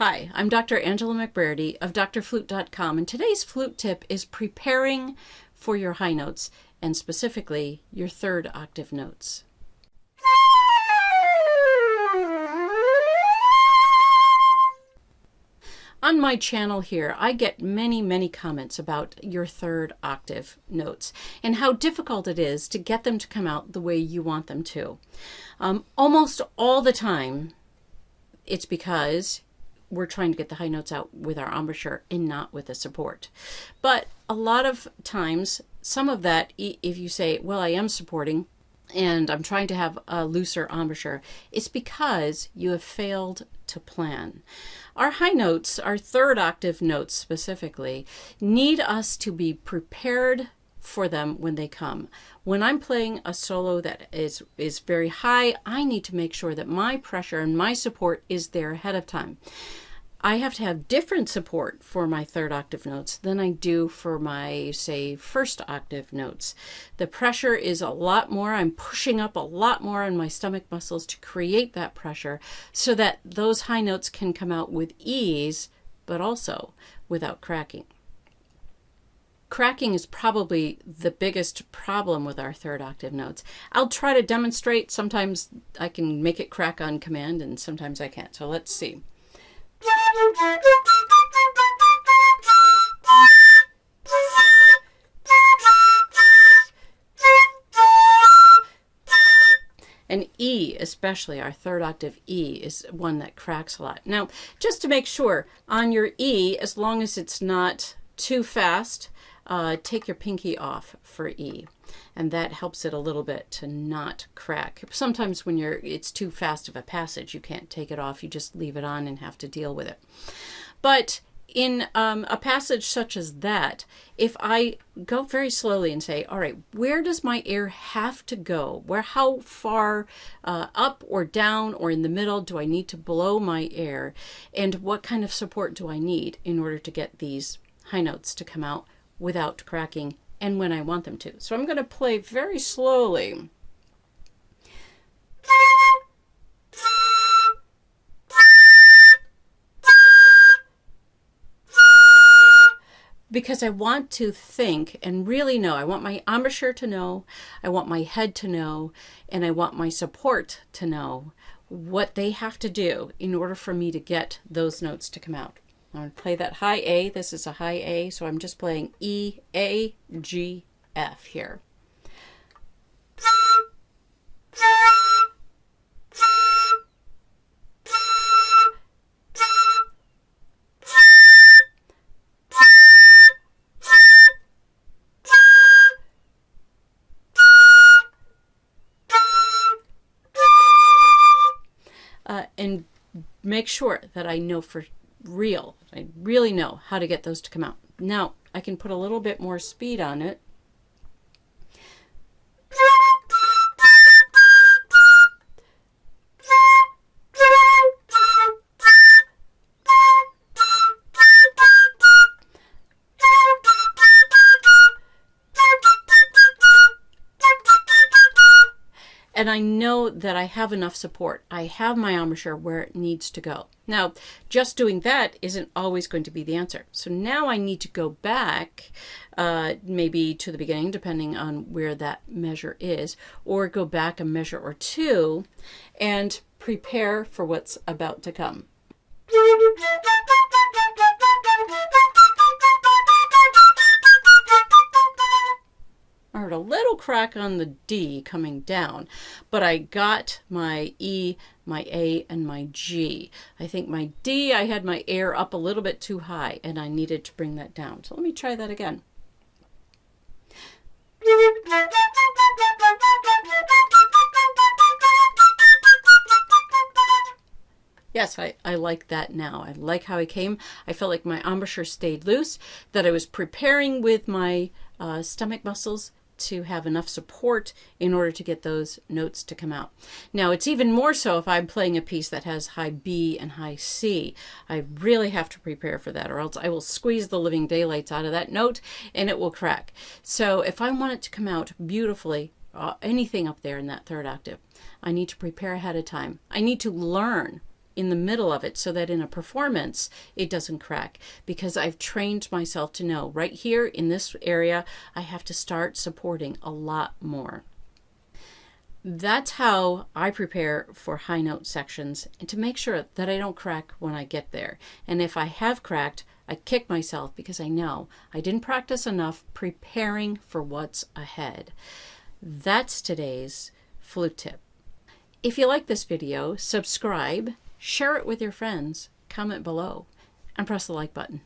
Hi, I'm Dr. Angela McBrady of DoctorFlute.com, and today's flute tip is preparing for your high notes, and specifically your third octave notes. On my channel here, I get many comments about your third octave notes and how difficult it is to get them to come out the way you want them to. Almost all the time, it's because we're trying to get the high notes out with our embouchure and not with the support. But a lot of times, some of that, if you say, well, I am supporting and I'm trying to have a looser embouchure, it's because you have failed to plan. Our high notes, our third octave notes specifically, need us to be prepared for them when they come. When I'm playing a solo that is very high, I need to make sure that my pressure and my support is there ahead of time. I have to have different support for my third octave notes than I do for my, say, first octave notes. The pressure is a lot more. I'm pushing up a lot more on my stomach muscles to create that pressure so that those high notes can come out with ease, but also without cracking. Cracking is probably the biggest problem with our third octave notes. I'll try to demonstrate. Sometimes I can make it crack on command and sometimes I can't. So let's see. And E, especially our third octave E, is one that cracks a lot. Now, just to make sure, on your E, as long as it's not too fast, take your pinky off for E, and that helps it a little bit to not crack. Sometimes when it's too fast of a passage, you can't take it off. You just leave it on and have to deal with it. But in a passage such as that, if I go very slowly and say, all right, where does my air have to go? How far up or down or in the middle do I need to blow my air? And what kind of support do I need in order to get these high notes to come out without cracking and when I want them to? So I'm going to play very slowly. Because I want to think and really know. I want my embouchure to know, I want my head to know, and I want my support to know what they have to do in order for me to get those notes to come out. I'm going to play that high A. This is a high A, so I'm just playing E, A, G, F here. And make sure that I know for real, I really know how to get those to come out. Now I can put a little bit more speed on it. And I know that I have enough support. I have my embouchure where it needs to go. Now, just doing that isn't always going to be the answer. So now I need to go back, maybe to the beginning, depending on where that measure is, or go back a measure or two and prepare for what's about to come. I heard a little crack on the D coming down, but I got my E, my A, and my G. I think my D, I had my air up a little bit too high, and I needed to bring that down. So let me try that again. Yes, I like that now. I like how I came. I felt like my embouchure stayed loose, that I was preparing with my stomach muscles to have enough support in order to get those notes to come out. Now, it's even more so if I'm playing a piece that has high B and high C. I really have to prepare for that, or else I will squeeze the living daylights out of that note and it will crack. So if I want it to come out beautifully, anything up there in that third octave, I need to prepare ahead of time. I need to learn in the middle of it so that in a performance it doesn't crack, because I've trained myself to know right here in this area I have to start supporting a lot more. That's how I prepare for high note sections, and to make sure that I don't crack when I get there. And if I have cracked, I kick myself because I know I didn't practice enough preparing for what's ahead. That's today's flute tip. If you like this video, subscribe, share it with your friends, comment below, and press the like button.